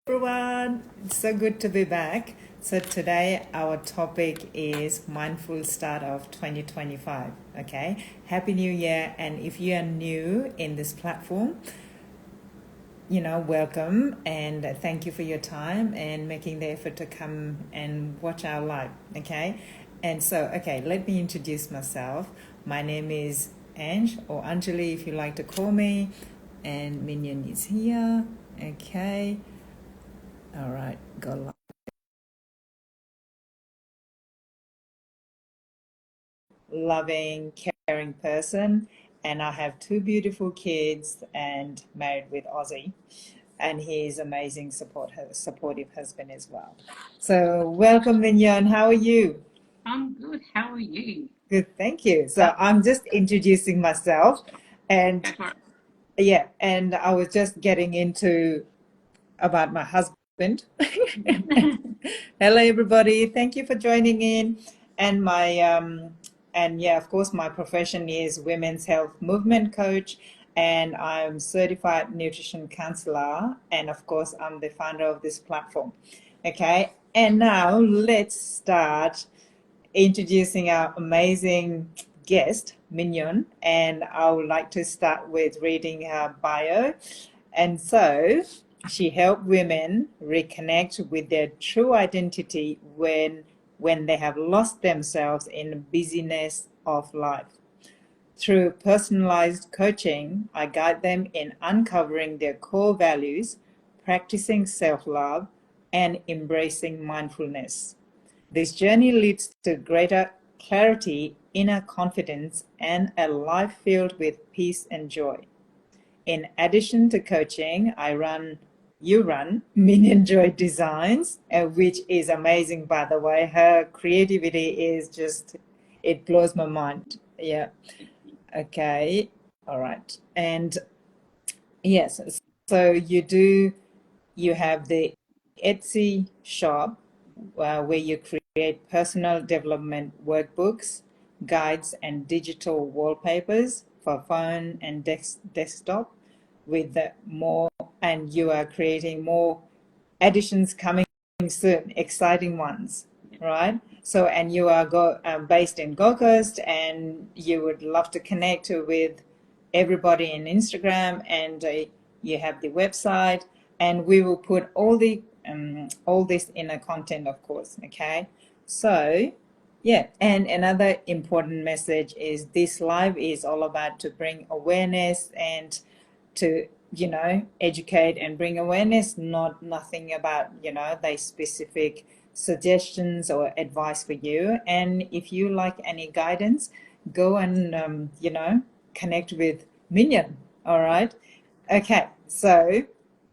Everyone, it's so good to be back. So today our topic is mindful start of 2025. Okay, Happy New Year! And if you are new in this platform, welcome and thank you for your time and making the effort to come and watch our live. Okay, and so let me introduce myself. My name is Ange or Anjali, if you like to call me, and Mignon is here. Okay. All right, go live. Loving, caring person, and I have two beautiful kids and married with Ozzy, and he's amazing supportive husband as well. So welcome, Mignon. How are you? I'm good. How are you? Good, thank you. So I'm just introducing myself, Go and for it. yeah, and I was just getting into about my husband. Hello, everybody. Thank you for joining in. And of course, my profession is women's health movement coach, and I'm certified nutrition counselor, and of course, I'm the founder of this platform. Okay, and now let's start introducing our amazing guest, Mignon, and I would like to start with reading her bio. And so she helped women reconnect with their true identity when they have lost themselves in the busyness of life. Through personalized coaching, I guide them in uncovering their core values, practicing self-love, and embracing mindfulness. This journey leads to greater clarity, inner confidence, and a life filled with peace and joy. In addition to coaching, you run Mignon Joy Designs, which is amazing, by the way. Her creativity is just, it blows my mind. Yeah. Okay. All right. And yes, so you have the Etsy shop where you create personal development workbooks, guides, and digital wallpapers for phone and desktop with more, and you are creating more additions coming soon, exciting ones, right? So, and you are based in Gold Coast, and you would love to connect with everybody in Instagram, and you have the website, and we will put all this in a content, of course. Okay, so yeah, and another important message is this live is all about to bring awareness and to educate and bring awareness, not nothing about the specific suggestions or advice for you. And if you like any guidance, go and connect with Mignon. All right. Okay, so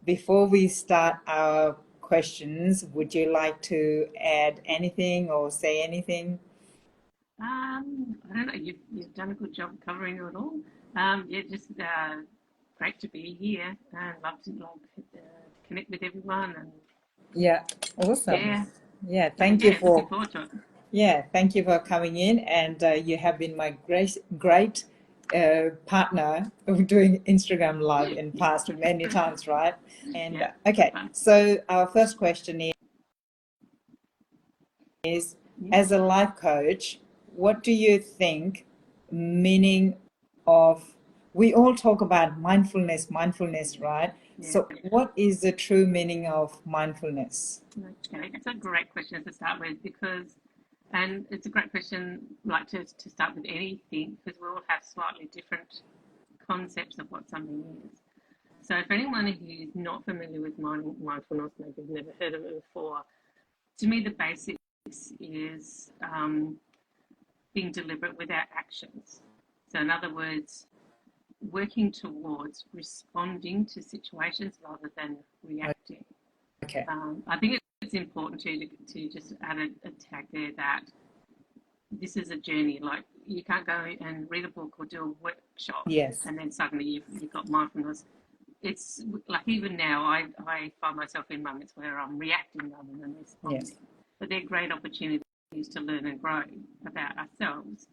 before we start our questions, would you like to add anything or say anything? I don't know. You've done a good job covering it all. Yeah, just great to be here. Love to connect with everyone, and Yeah, awesome. yeah, Yeah, so thank you yeah, looking for forward to it. Yeah, thank you for coming in, and you have been my great partner of doing Instagram Live in past many times, right? And Yeah, okay, fun. so our first question is, Yeah, as a life coach, what do you think meaning of, we all talk about mindfulness, right? yeah. So what is the true meaning of mindfulness? Okay, that's a great question to start with because, and it's a great question, like to start with anything because we all have slightly different concepts of what something is. So, for anyone who's not familiar with mindfulness, maybe you've never heard of it before, to me, the basics is being deliberate with our actions. So, in other words, working towards responding to situations rather than reacting. Okay. I think it's important to just add a tag there that this is a journey. Like you can't go and read a book or do a workshop Yes. and then suddenly you've got mindfulness. It's like even now I find myself in moments where I'm reacting rather than Yes. responding. But they're great opportunities to learn and grow about ourselves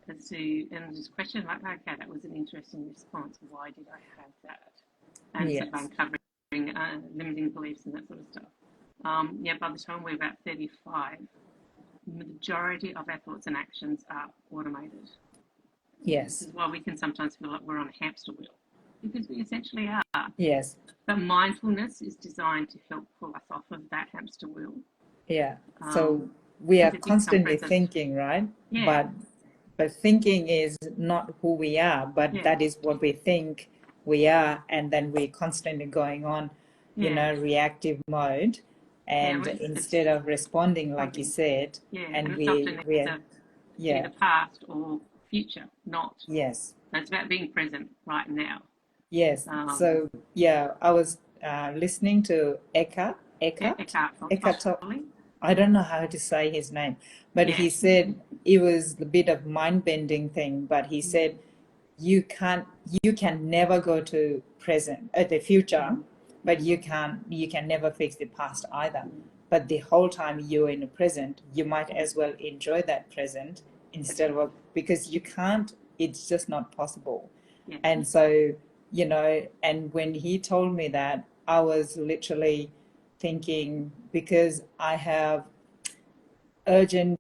as to and just question like, okay, that was an interesting response. Why did I have that? And sort of Yes. uncovering limiting beliefs and that sort of stuff. By the time we're about 35, the majority of our thoughts and actions are automated. Yes. This is why we can sometimes feel like we're on a hamster wheel, because we essentially are. Yes. But mindfulness is designed to help pull us off of that hamster wheel. Yeah. So we are to become constantly present. thinking, right? Yeah. But thinking is not who we are, but Yeah. that is what we think we are, and then we're constantly going on, you know, reactive mode, and instead of responding, like you said, and it's often either past or future, not. Yes. So it's about being present right now. Yes. So yeah, I was listening to Eckhart Tolle. I don't know how to say his name, but he said it was a bit of mind-bending thing. But he said you can never go to the future, but you can never fix the past either. But the whole time you're in the present, you might as well enjoy that present instead of, because you can't. It's just not possible. Yeah. And so, you know, and when he told me that, I was literally thinking, because I have urgent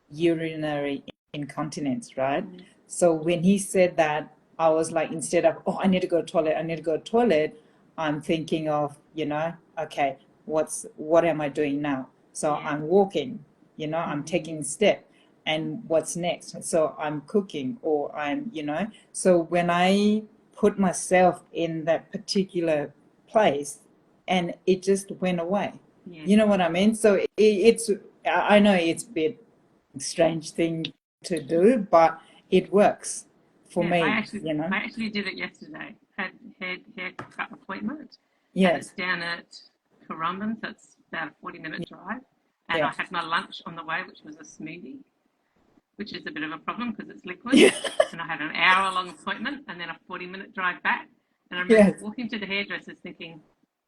urinary incontinence, right? So when he said that, I was like, instead of, oh, I need to go to the toilet, I'm thinking of, you know, okay, what am I doing now? So I'm walking, you know, I'm taking a step. And what's next? So I'm cooking, or I'm, you know, so when I put myself in that particular place, and it just went away. You know what I mean? So it's, I know it's a bit strange thing to do, but it works for me. I actually did it yesterday. Had haircut appointment. Yes. And it's down at Currumbin, so it's about a 40-minute drive. And I had my lunch on the way, which was a smoothie, which is a bit of a problem because it's liquid. And I had an hour-long appointment and then a 40-minute drive back. And I remember walking to the hairdressers thinking,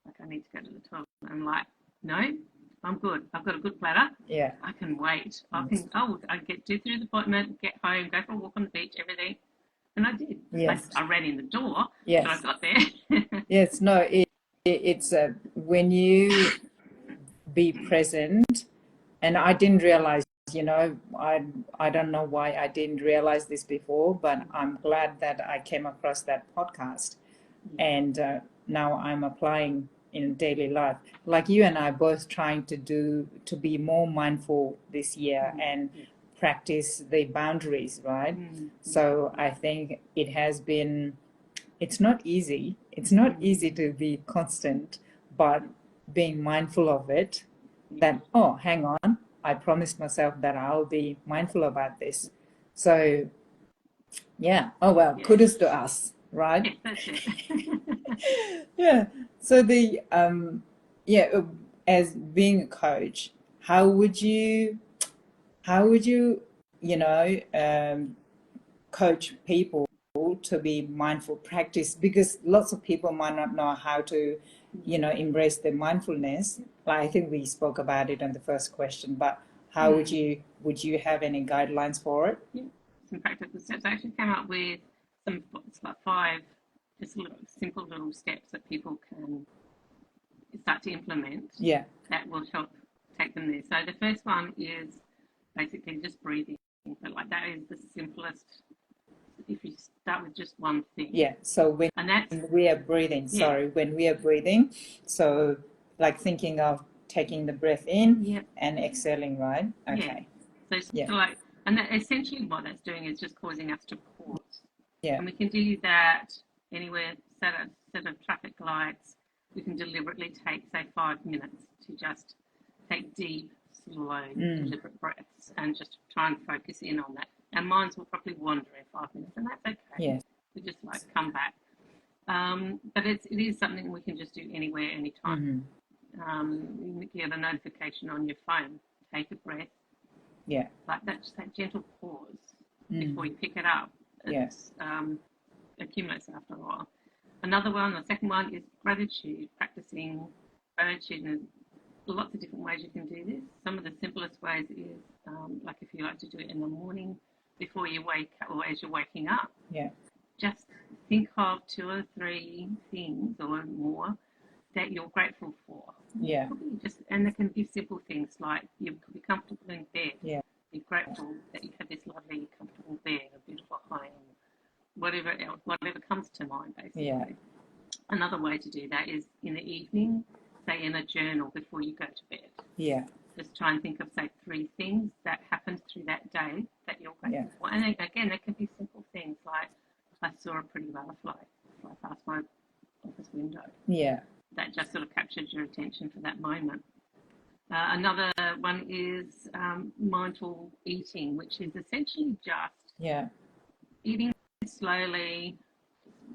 like, I need to go to the toilet. And I'm like, no, I'm good. I've got a good bladder. Yeah. I can wait. I get do through the appointment, get home, go for a walk on the beach, everything. And I did. Yes. I ran in the door, Yes. but I got there. Yes, no, it's when you be present, and I didn't realize, you know, I don't know why I didn't realize this before, but I'm glad that I came across that podcast, and now I'm applying in daily life. Like you and I both trying to be more mindful this year and practice the boundaries, right? So I think it has been, it's not easy. It's not easy to be constant, but being mindful of it, that, oh, hang on, I promised myself that I'll be mindful about this. So, yeah. Oh, well, kudos to us, right? Yes, that's it. Yeah. So as being a coach, how would you, you know, coach people to be mindful practice, because lots of people might not know how to, you know, embrace the mindfulness. Like, I think we spoke about it on the first question, but how would you have any guidelines for it? Yeah, some practical steps. I actually came up with some, it's like 5 just simple little steps that people can start to implement. Yeah. That will help take them there. So the first one is basically just breathing. But like, that is the simplest. If you start with just one thing. Yeah. So when we are breathing, when we are breathing, so like thinking of taking the breath in and exhaling, right? Okay. Yeah. So like, and essentially what that's doing is just causing us to pause. Yeah. And we can do that anywhere, set of traffic lights. We can deliberately take, say, 5 minutes to just take deep, slow, deliberate breaths and just try and focus in on that. Our minds will probably wander in 5 minutes, and that's okay. Yeah. We just like come back. But it is something we can just do anywhere, anytime. You get a notification on your phone. Take a breath. Yeah. Like that, just that gentle pause before you pick it up. It's accumulates after a while. Another one, the second one, is gratitude. Practicing gratitude, and there's lots of different ways you can do this. Some of the simplest ways is like if you like to do it in the morning before you wake up, or as you're waking up. Yeah. Just think of 2 or 3 things or more that you're grateful for. Yeah. And they can be simple things like you could be comfortable in bed. Yeah. Be grateful that you have this lovely, comfortable bed, a beautiful home, whatever else, whatever comes to mind, basically. Yeah. Another way to do that is in the evening, say in a journal before you go to bed. Yeah. Just try and think of, say, 3 things that happened through that day that you're grateful for. And again, they can be simple things like I saw a pretty butterfly fly past my office window. Yeah. That just sort of captured your attention for that moment. Another one is mindful eating, which is essentially just eating slowly,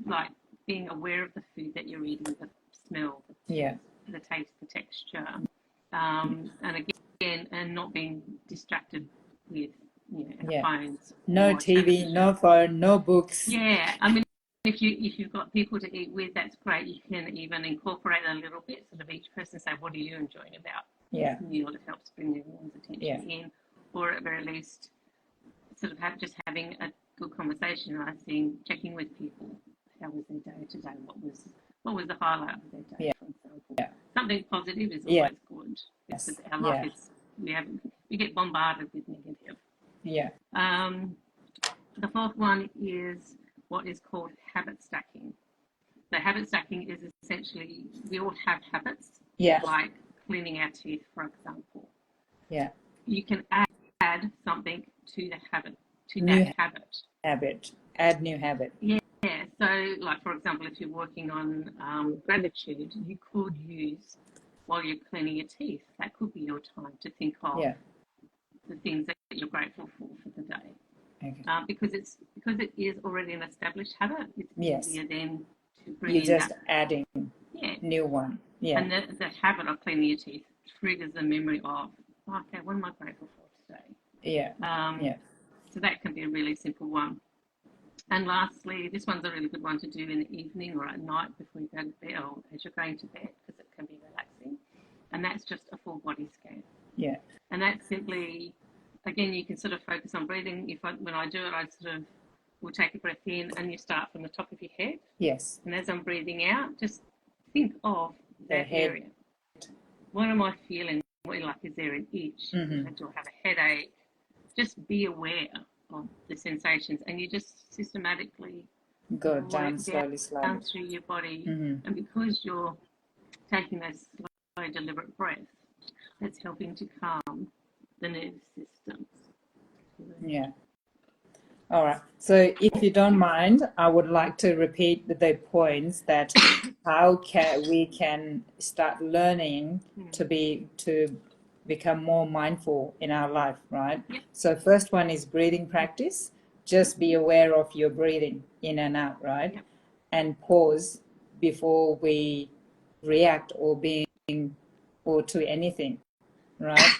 like being aware of the food that you're eating, the smell, the taste, the texture, and again, and not being distracted with phones. No TV, television. No phone, no books. Yeah, I mean, if you've got people to eat with, that's great. You can even incorporate a little bit, sort of each person say, what are you enjoying about this meal? It helps bring everyone's attention in, or at very least, sort of having a good conversation. I think checking with people, how was their day today? What was the highlight of their day, for example? Something positive is always good. Because our life is we get bombarded with negative. Yeah. The fourth one is what is called habit stacking. So habit stacking is essentially, we all have habits, like cleaning our teeth, for example. Yeah. You can add something to the habit, Add new habit. Yeah. So, like, for example, if you're working on gratitude, you could use, while you're cleaning your teeth, that could be your time to think of the things that you're grateful for the day. Okay. Because it is already an established habit, it's easier then to bring in. You're just adding new one. Yeah. And the habit of cleaning your teeth triggers the memory of, okay, what am I grateful for today? Yeah. So that can be a really simple one. And lastly, this one's a really good one to do in the evening or at night before you go to bed, or as you're going to bed, because it can be relaxing. And that's just a full body scan. Yeah. And that's simply, again, you can sort of focus on breathing. When I do it, I sort of will take a breath in and you start from the top of your head. Yes. And as I'm breathing out, just think of that area. What am I feeling? Is there an itch? Mm-hmm. Do I have a headache? Just be aware of the sensations, and you just systematically go down slowly down through your body. Mm-hmm. And because you're taking those slow, deliberate breaths, that's helping to calm the nervous system. Yeah. All right. So if you don't mind, I would like to repeat the points that how we can start learning to become more mindful in our life, right? Yep. So first one is breathing practice. Just be aware of your breathing in and out, right? Yep. And pause before we react or to anything, right?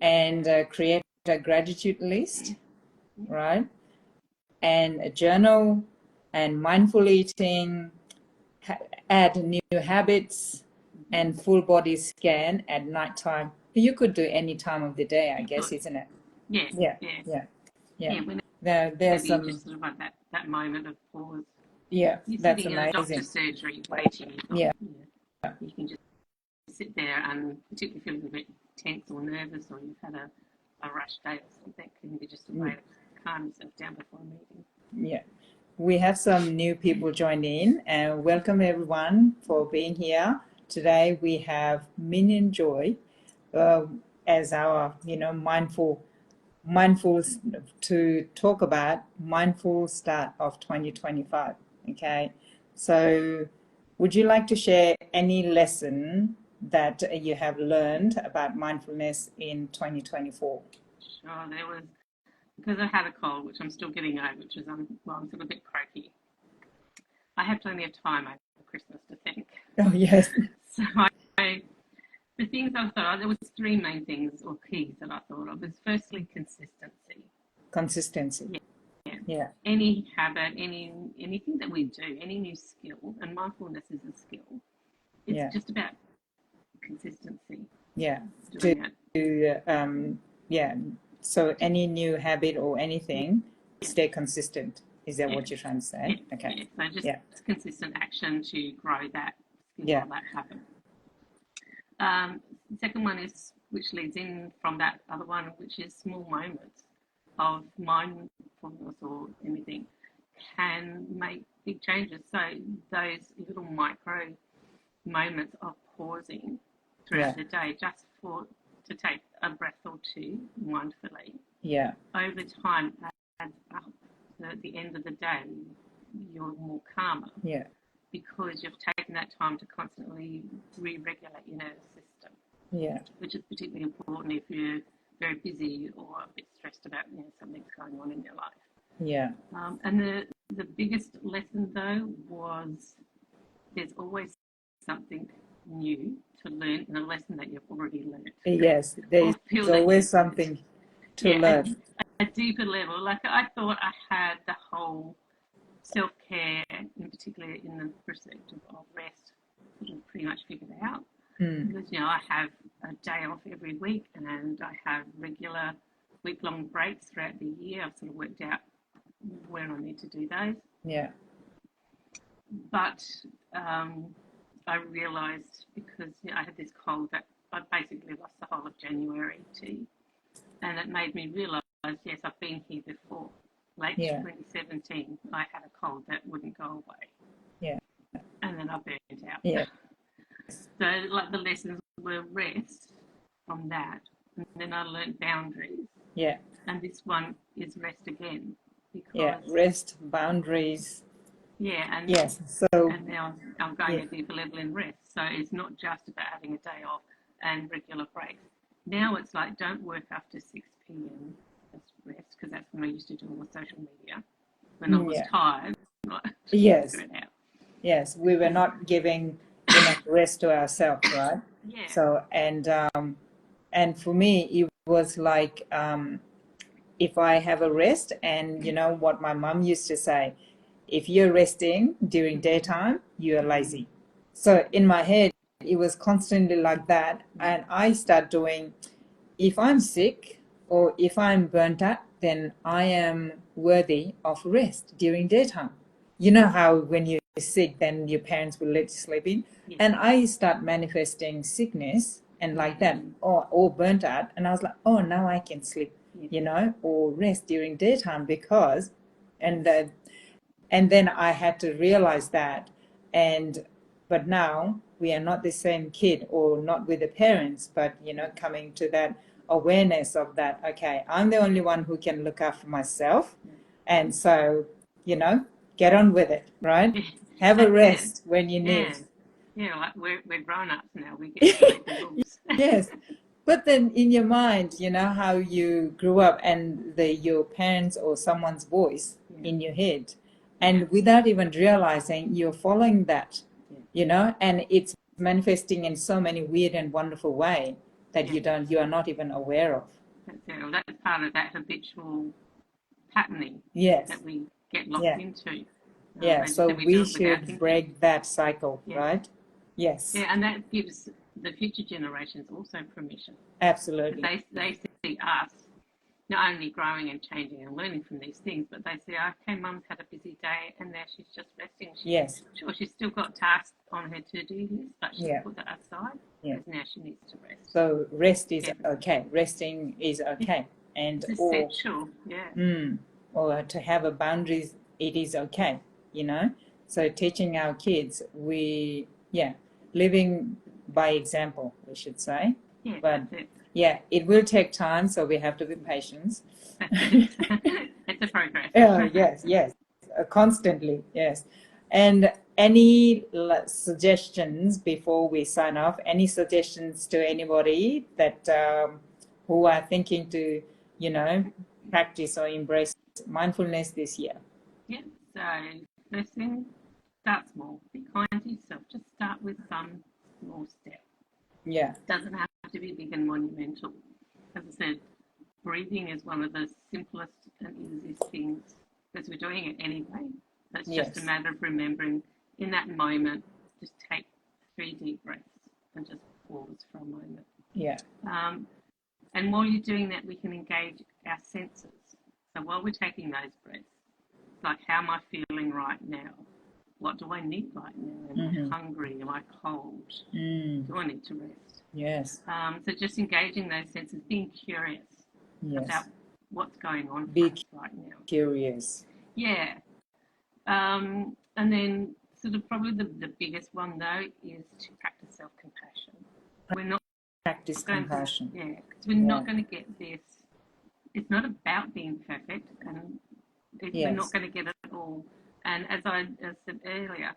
And create a gratitude list, right? And a journal and mindful eating, add new habits, and full body scan at nighttime. You could do any time of the day, I guess, isn't it? Yeah. There's some just sort of like that moment of pause. Yeah, You're that's sitting amazing. in a doctor's surgery waiting. Yeah. You can just sit there, and particularly if you're a little bit tense or nervous, or you've had a rush day or something, can be just a way to calm yourself down before a meeting. Yeah. We have some new people joined in, and welcome everyone for being here. Today we have Mignon Joy as our, mindful to talk about mindful start of 2025. Okay. So would you like to share any lesson that you have learned about mindfulness in 2024? Sure. There was, because I had a cold, which I'm still getting over, which is I'm sort of a bit croaky. I had plenty of time over Christmas to think. Oh, yes. So the things I thought, there was 3 main things or keys that I thought of. Was firstly consistency. Consistency. Yeah. Any habit, anything that we do, any new skill, and mindfulness is a skill. It's just about consistency. Yeah. So any new habit or anything, stay consistent. Is that Yeah. what you're trying to say? Yeah. Okay. Yeah. So just Yeah. consistent action to grow that skill Yeah. or that habit. Second one is, which leads in from that other one, which is small moments of mindfulness or anything can make big changes. So those little micro moments of pausing Yeah. throughout the day just to take a breath or two mindfully, Yeah. over time adds up. So at the end of the day, you're more calmer Yeah. because you've taken that time to constantly re-regulate your nervous system. Yeah. Which is particularly important if you're very busy or a bit stressed about something's going on in your life. Yeah. And the biggest lesson though was there's always something new to learn in a lesson that you've already learned. Yes, there's always something to learn. A deeper level. Like I thought I had the whole self-care, in particular in the perspective of rest, pretty much figured out. Because I have a day off every week and I have regular week-long breaks throughout the year. I've sort of worked out when I need to do those. Yeah. But I realised because I had this cold that I basically lost the whole of January and it made me realise, yes, I've been here before. Late 2017, I had a cold that wouldn't go away. Yeah. And then I burnt out. Yeah. So like the lessons were rest from that, and then I learned boundaries. Yeah. And this one is rest again. Because rest, boundaries. Yeah, and yes. So and now I'm going a deeper level in rest. So it's not just about having a day off and regular breaks. Now it's like don't work after 6 p.m. Just rest, because that's when I used to do all the social media when I was tired. Yes. Yes, we were not giving enough rest to ourselves, right? Yeah. So and for me it was like if I have a rest, and what my mom used to say, if you're resting during daytime, you're lazy. So in my head it was constantly like that, and I start doing, if I'm sick or if I'm burnt out, then I am worthy of rest during daytime. You know how when you're sick, then your parents will let you sleep in. Yeah. And I start manifesting sickness and like that, or burnt out. And I was like, oh, now I can sleep, or rest during daytime because, and then I had to realize that. But now we are not the same kid or not with the parents, but, coming to that awareness of that, okay, I'm the only one who can look after myself. And so, get on with it, right? Have a rest when you need. Yeah, like we're grown-ups now. We get to make the rules. Yes. But then in your mind, how you grew up and your parents or someone's voice in your head. And without even realizing, you're following that, and it's manifesting in so many weird and wonderful ways that you are not even aware of. That's part of that habitual patterning that we get locked into. So we should break that cycle, right? Yes. Yeah, and that gives the future generations also permission. Absolutely. They see us not only growing and changing and learning from these things, but they say, okay, Mum's had a busy day and now she's just resting. Sure, she's still got tasks on her to-do list, but she's put that aside because now she needs to rest. So rest is okay. Resting is okay. And it's essential, or to have a boundaries, it is okay, So teaching our kids, living by example, we should say. Yeah, but it will take time, so we have to be patient. It's a progress. Yes, constantly, yes. And any suggestions before we sign off? Any suggestions to anybody that who are thinking to, practice or embrace mindfulness this year? Yeah. So first thing, start small. Be kind to yourself. Just start with some small step. Yeah. It doesn't have to be big and monumental. As I said, breathing is one of the simplest and easiest things because we're doing it anyway. So it's just a matter of remembering in that moment, just take 3 deep breaths and just pause for a moment. Yeah. And while you're doing that, we can engage our senses. So while we're taking those breaths, like, how am I feeling right now? What do I need right now? Am I hungry? Am I cold? Do I need to rest? Yes. So just engaging those senses, being curious about what's going on for us right now. Curious. Yeah. And then sort of probably the biggest one, though, is to practice self-compassion. We're not practice compassion. Because we're not going to get this. It's not about being perfect, and we're not going to get it all. And as I said earlier,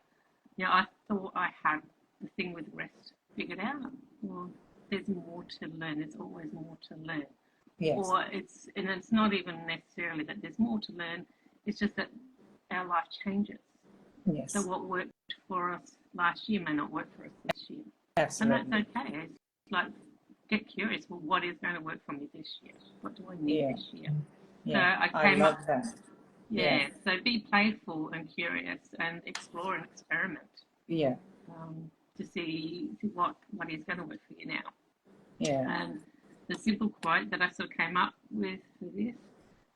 I thought I had the thing with rest figured out. Well, there's more to learn. There's always more to learn. Yes. Or it's not even necessarily that there's more to learn. It's just that our life changes. Yes. So what worked for us last year may not work for us this year. Absolutely. And that's okay. It's like, get curious. Well, what is going to work for me this year? What do I need this year? Yeah. So I love that. Yeah. So be playful and curious and explore and experiment. Yeah. To see what is going to work for you now. Yeah. And the simple quote that I sort of came up with for this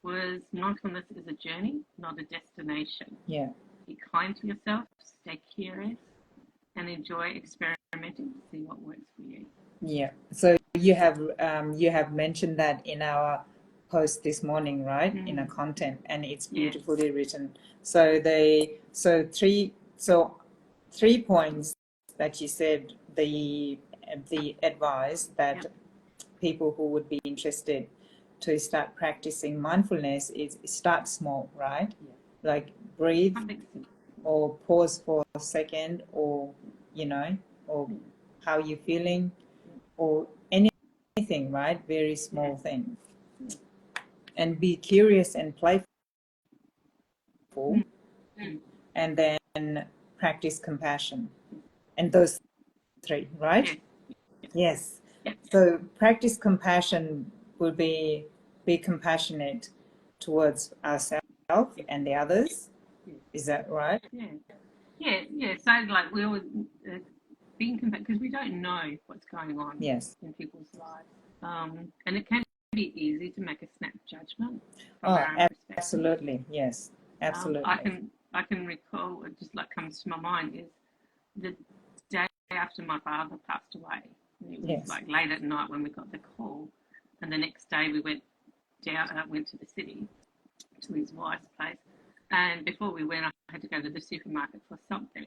was, mindfulness is a journey, not a destination. Yeah. Be kind to yourself, stay curious, and enjoy experimenting to see what works for you. Yeah. So you have mentioned that in our post this morning, right? In our content, and it's beautifully written. So three points that you said, the advice that people who would be interested to start practicing mindfulness is start small, right? Like breathe or pause for a second, or or how you're feeling, or anything, right? Very small thing. And be curious and playful, and then practice compassion. And those three, right? Yes. So practice compassion would be compassionate towards ourselves and the others. Is that right? Yeah. So like we always being compassionate, because we don't know what's going on in people's lives, and it can be easy to make a snap judgment from our own perspective. Absolutely, yes, absolutely. I can recall, it just like comes to my mind, is the day after my father passed away. It was like late at night when we got the call, and the next day we went to the city to his wife's place, and before we went, I had to go to the supermarket for something,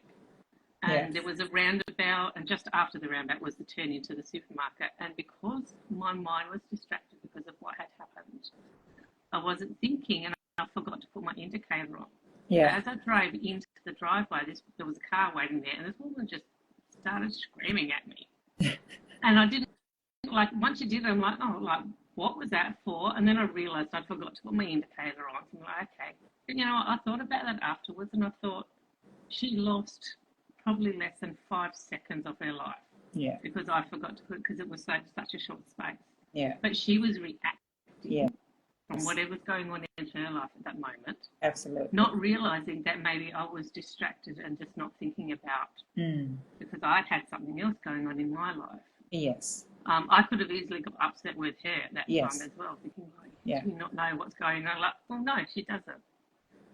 and there was a roundabout, and just after the roundabout was the turn into the supermarket, and because my mind was distracted because of what had happened, I wasn't thinking, and I forgot to put my indicator on. Yeah. So as I drove into the driveway, there was a car waiting there, and this woman just started screaming at me. And I didn't, like, once you did it, I'm like, oh, like, what was that for? And then I realised I forgot to put my indicator on. So I'm like, okay. But, I thought about that afterwards, and I thought she lost probably less than 5 seconds of her life. Yeah. Because I forgot to put, because it was such a short space. Yeah. But she was reacting from whatever's going on in her life at that moment. Absolutely. Not realising that maybe I was distracted and just not thinking about, because I'd had something else going on in my life. Yes. I could have easily got upset with her at that time as well, thinking, like, do you not know what's going on? Like, well, no, she doesn't.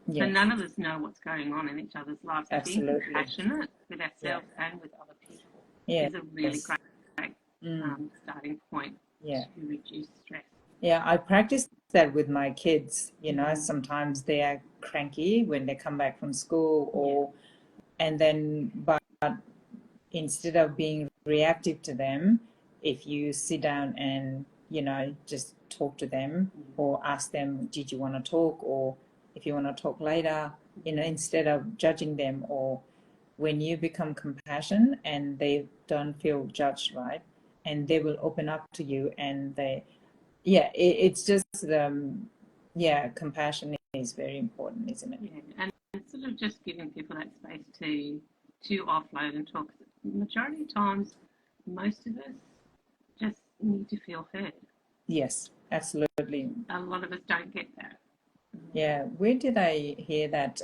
Yes. So none of us know what's going on in each other's lives. Absolutely. Being compassionate with ourselves and with other people is a really great starting point to reduce stress. Yeah, I practice that with my kids. Sometimes they are cranky when they come back from school, but instead of being reactive to them, if you sit down and just talk to them, or ask them, did you want to talk, or if you want to talk later, instead of judging them, or when you become compassionate and they don't feel judged, right, and they will open up to you, and it's just compassion is very important, isn't it? And sort of just giving people that space to offload and talk. Majority of times, most of us just need to feel heard. Yes, absolutely. A lot of us don't get that. Yeah, where did I hear that?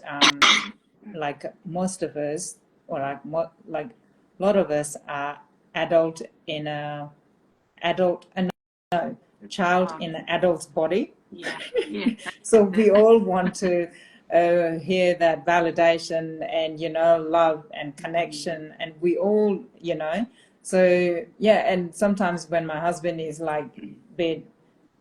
Like most of us, or a lot of us are child in an adult's body. Yeah. So we all want to hear that validation and, you know, love and connection. And we all, you know, so yeah. And sometimes when my husband is like a bit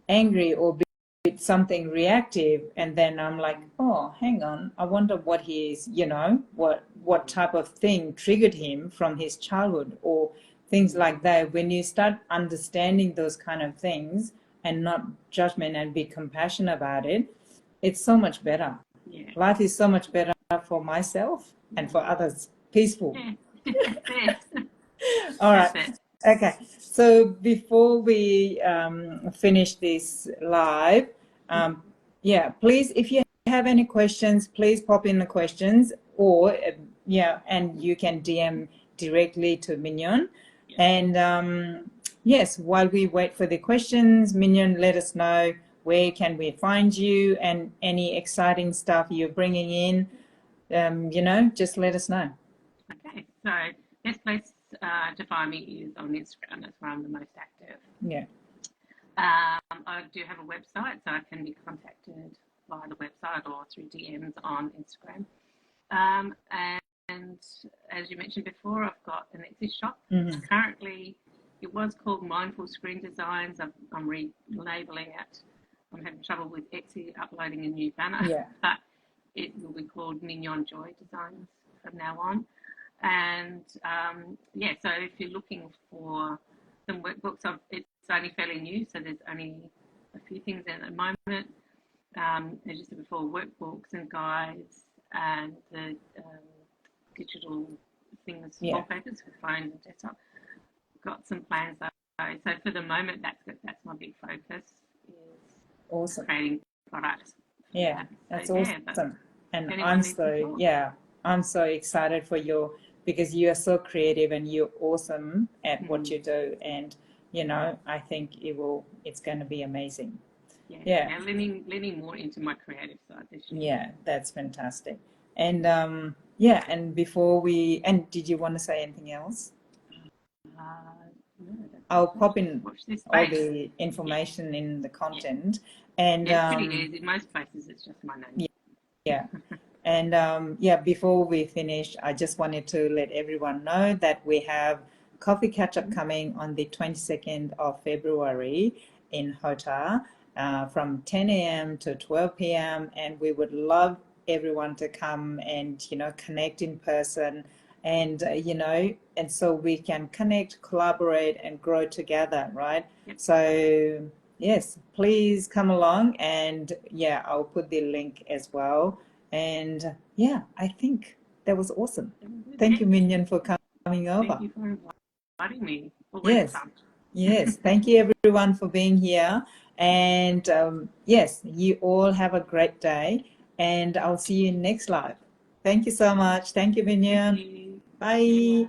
angry or bit something reactive, and then I'm like, oh, hang on, I wonder what he's, you know, what type of thing triggered him from his childhood or things like that. When you start understanding those kind of things and not judgment and be compassionate about it, it's so much better. Yeah. Life is so much better for myself and for others. Peaceful. Yeah. All right. That's it. Okay. So before we finish this live, yeah, please, if you have any questions, please pop in the questions, or yeah, and you can DM directly to Mignon. And yes, while we wait for the questions, Mignon, let us know where can we find you and any exciting stuff you're bringing in. You know, just let us know. Okay, so best place to find me is on Instagram. That's where I'm the most active. Yeah. I do have a website, so I can be contacted via the website or through DMs on Instagram. And as you mentioned before, I've got an Etsy shop. Currently, it was called Mindful Screen Designs. I'm relabeling it. I'm having trouble with Etsy uploading a new banner, but it will be called Mignon Joy Designs from now on. And yeah, so if you're looking for some workbooks, it's only fairly new, so there's only a few things at the moment. As you said before, workbooks and guides and the digital things, wallpapers for phones and desktop. Got some plans though. So for the moment, that's my big focus is creating products. Yeah, that's awesome. And I'm so excited for because you are so creative and you're awesome at what you do. And, you know, I think it's going to be amazing. Yeah, leaning more into my creative side this year. Yeah, that's fantastic. And yeah, and did you want to say anything else? No, I'll pop in all the information in the content. And it's pretty easy. In most places, it's just my name. Yeah. And yeah, before we finish, I just wanted to let everyone know that we have coffee catch-up coming on the 22nd of February in Hota from 10 a.m. to 12 p.m. And we would love everyone to come and, you know, connect in person and, you know, and so we can connect, collaborate, and grow together, right? So yes, please come along, and yeah, I'll put the link as well. And yeah, I think that was awesome. Thank you, Mignon, for coming over. Thank you for inviting me. Always fun. Yes. Thank you, everyone, for being here. And yes, you all have a great day, and I'll see you next live. Thank you so much. Thank you, Mignon. Bye.